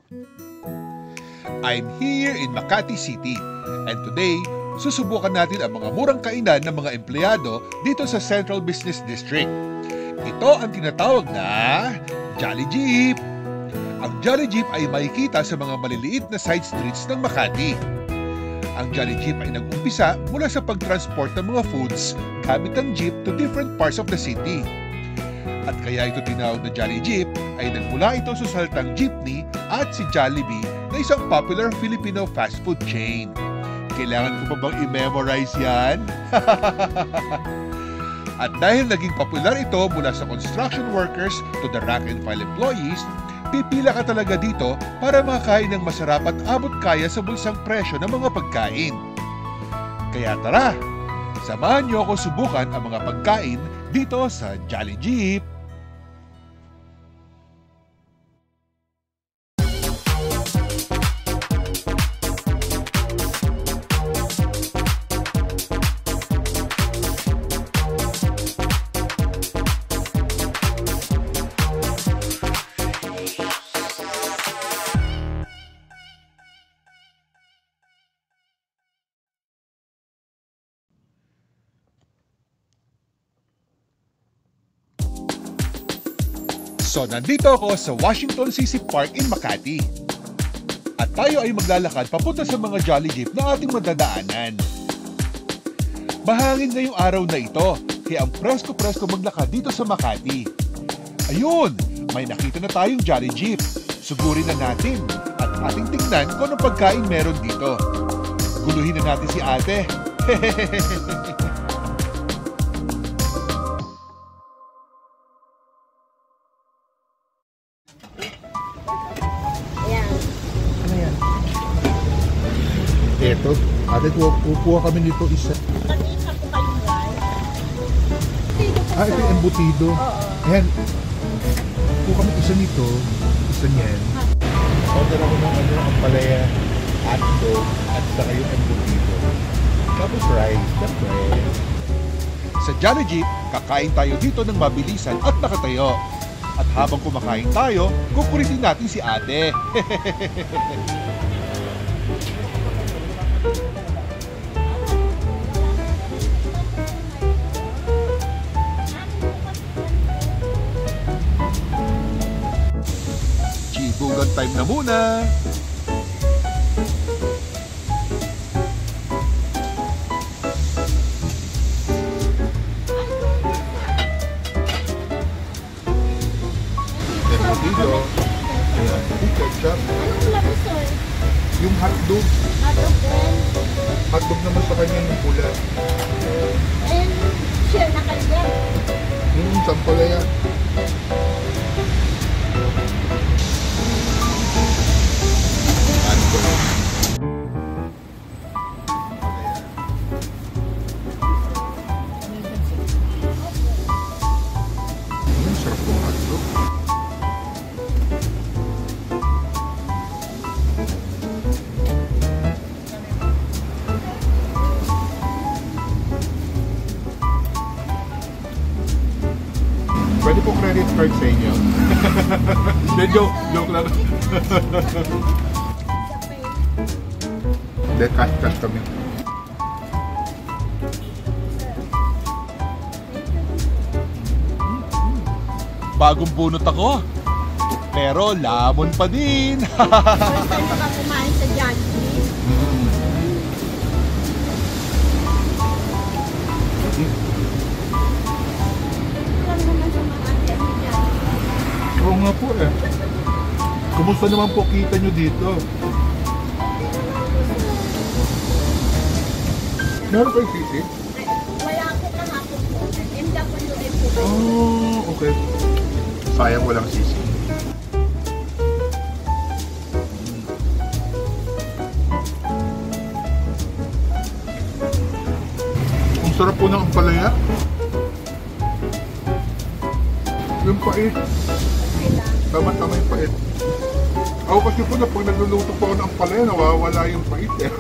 I'm here in Makati City, and today, susubukan natin ang mga murang kainan ng mga empleyado dito sa Central Business District. Ito ang tinatawag na Jolly Jeep. Ang Jolly Jeep ay makikita sa mga maliliit na side streets ng Makati. Ang Jolly Jeep ay nag-umpisa mula sa pagtransport ng mga foods gamit ang jeep to different parts of the city. At kaya ito tinawag na Jolly Jeep ay nagmula ito sa salitang jeepney at si Jollibee na isang popular Filipino fast food chain. Kailangan ko pa bang i-memorize yan? At dahil naging popular ito mula sa construction workers to the rank and file employees, pipila ka talaga dito para makain ng masarap at abot kaya sa bulsang presyo ng mga pagkain. Kaya tara, samahan niyo ako subukan ang mga pagkain dito sa Jolly Jeep. So, nandito ako sa Washington CC Park in Makati. At tayo ay maglalakad papunta sa mga Jolly Jeep na ating madadaanan. Mahangin ngayong araw na ito, kaya ang presko-presko maglakad dito sa Makati. Ayun, may nakita na tayong Jolly Jeep. Sugurin na natin at ating tingnan kung anong pagkain meron dito. Guluhin na natin si ate. Ito, ate, kukuha kami dito isa. Kanina po kayong rice. Ito yung embutido. Oo. Ayan, kuha kami isa nito, isa niyan. Order ako ng ang palaya, hotdog, at saka yung embutido. Tapos rice, syempre. Sa Jolly Jeep, kakain tayo dito ng mabilisan at nakatayo. At habang kumakain tayo, kukulitin natin si ate. Chibugan time na muna. Embutido. Ayan, ketchup. Anong labos, sir? Yung hotdog. Hotdog din. Hotdog naman sa kanya yung pula. And share na kayo din. Sampalaya. Sarap ng hotdog. Pwede po credit card sa inyo. Joke lang. Hindi, cash kami. Bagong bunot ako. Pero lamon pa din. First time na ka kumain sa Jolly Jeep. Lang naman sa mga ate ni Jolly. Oo nga po eh. Kumusta naman po kita nyo dito? Meron kayo sisi? Wala ako kahapon po. MWF po. Oh, okay. Sayang walang sisi. Ang sarap po ng ampalaya. Yung pait. Tama-tama yung pait. Ako kasi po na pag nagluluto po ako ng ampalaya, nawawala yung pait eh.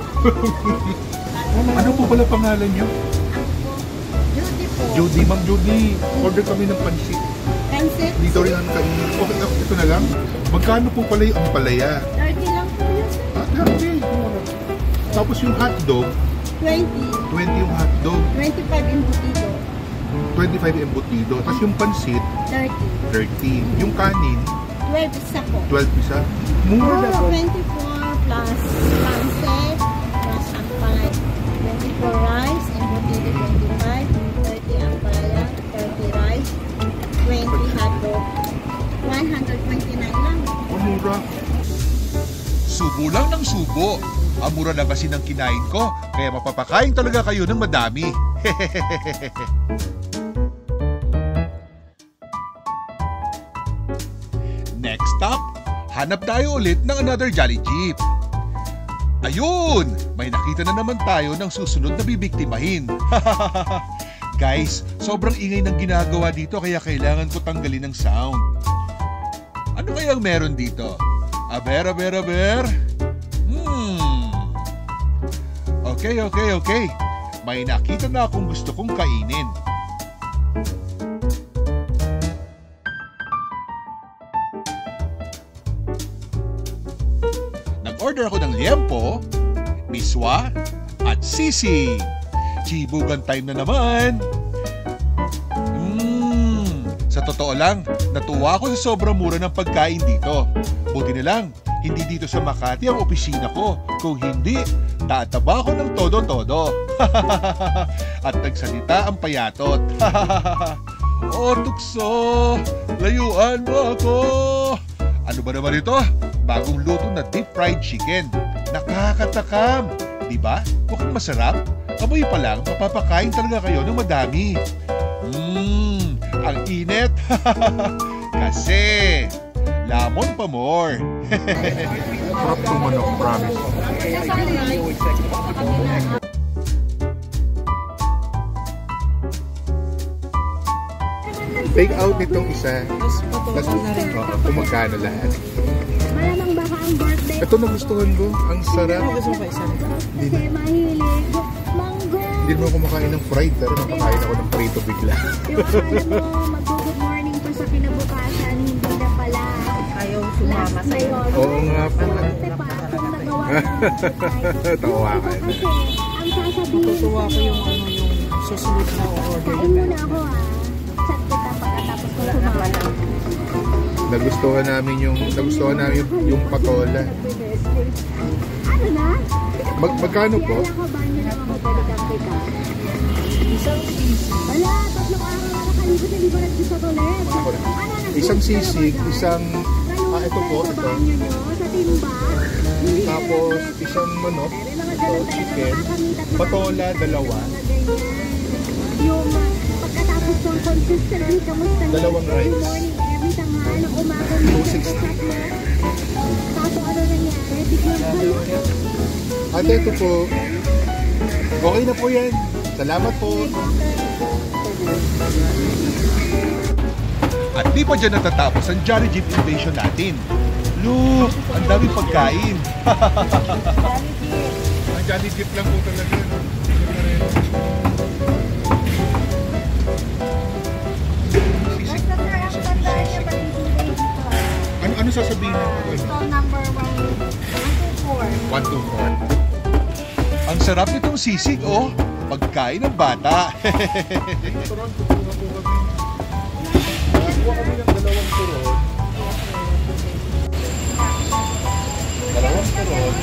Ano po pala pangalan nyo? Judy po. Judy. Ma'am Judy, order kami ng pansit. Kansi pansit. Dito rin ang kainin. Okay, ito na lang. Magkano po pala yung ampalaya? 30 lang po yun. Okay. Tapos yung hotdog, 20. 20 yung hotdog, 25 embutido. 25 embutido. Tapos yung pansit, 30. 30. Yung kanin, 12 isa po. 12 isa. Mura na po. 24 plus pansit plus ampalaya. 24 rice, embutido 25, 30 ampalaya, 30 rice, 20 hotdog. 129 lang. Mura. Subo lang ng subo. Ang mura na kasi ng kinain ko, kaya mapapakain talaga kayo ng madami. Next stop, hanap tayo ulit ng another Jolly Jeep. Ayun! May nakita na naman tayo ng susunod na bibiktimahin. Guys, sobrang ingay ng ginagawa dito kaya kailangan ko tanggalin ng sound. Ano kayang meron dito? Aber. Okay. May nakita na akong gusto kong kainin. Nag-order ako ng liempo, miswa, at sisig. Chibugan time na naman. Sa totoo lang, natuwa ako sa sobrang mura ng pagkain dito. Buti na lang, hindi dito sa Makati ang opisina ko. Kung hindi, tataba ako ng todo-todo. At nagsalita ang payatot. Oh, tukso! Layuan mo ako! Ano ba naman ito? Bagong luto na deep fried chicken. Nakakatakam! Diba? Mukhang masarap. Amoy pa lang, mapapakain talaga kayo ng madami. Ang init. Kasi lamon pa more. Sarap ng manok, promise. Take out nitong isa. Tapos kung magkano lahat. Malamang baka ang birthday. Ito nagustuhan ko. Ang sarap. Kasi mahilig. Mango. Hindi naman kumakain ng fried, pero nakakain ako ng prito bigla. Yung alam mo, mag-good morning pa sa kinabukasan, hindi na pala. Ayaw sumama sa'yo. Oo nga po. Ate pa, kung nagawa ko. Tawa ka. Kasi, ang sasabihin Tutuwa ko sa'yo, yung susunod na order. kain mo na ako chat kita pagkatapos ko sumama. Nagustuhan namin yung patola. Ano na? Magkano po? Kaya ka ba nyo lang ako pwede kang pick up? Wala, 3 araw na nakalikot, hindi ba nagsisagot ulit? Isang sisig, isang ito po, ito. Sa banyo nyo, sa timba. Hindi na Tapos nag-get. isang manok, May mga ito ganun talaga chicken, makakamit at patola, dalawa, mga ganyan. Yung pagkatapos ng consistently, kamusta niya? Dalawang rice. Every morning, every tanghal, umaga mo, 260. chat mo. Tapos ano nangyari? Biglang pala. ate ito po. Okay na po yan. Salamat po. At di pa dyan natatapos ang Jolly Jeep Invasion natin. Look, ang daming pagkain. Ang Jolly Jeep lang po talaga. Sisig. Ano sasabihin mo? Stall number 124. 124. Ang sarap nitong sisig, oh. Pagkain ng bata. Turon, kukuha po kami. Kukuha kami ng 2 turon. 2 turon.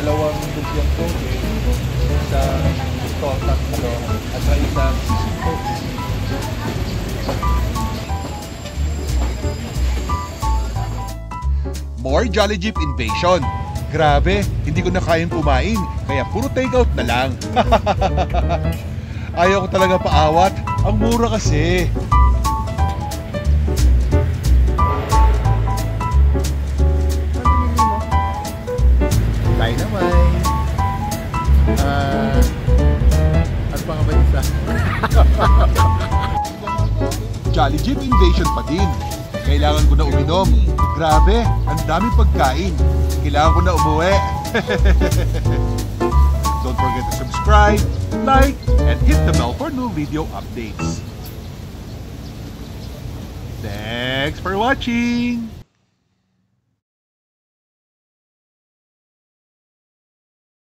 2 dugyang tubig. Isang totak at saka isang sisig po. More Jolly Jeep Invasion. Grabe, hindi ko na kayang kumain, kaya puro takeout na lang. Ayaw ko talaga paawat, ang mura kasi. Dynamite. Ano pa nga ba isa? Jolly Jeep Invasion pa din. Kailangan ko na uminom. Grabe, ang daming pagkain. Kailangan ko na umuwi. Don't forget to subscribe, like, and hit the bell for new video updates. Thanks for watching!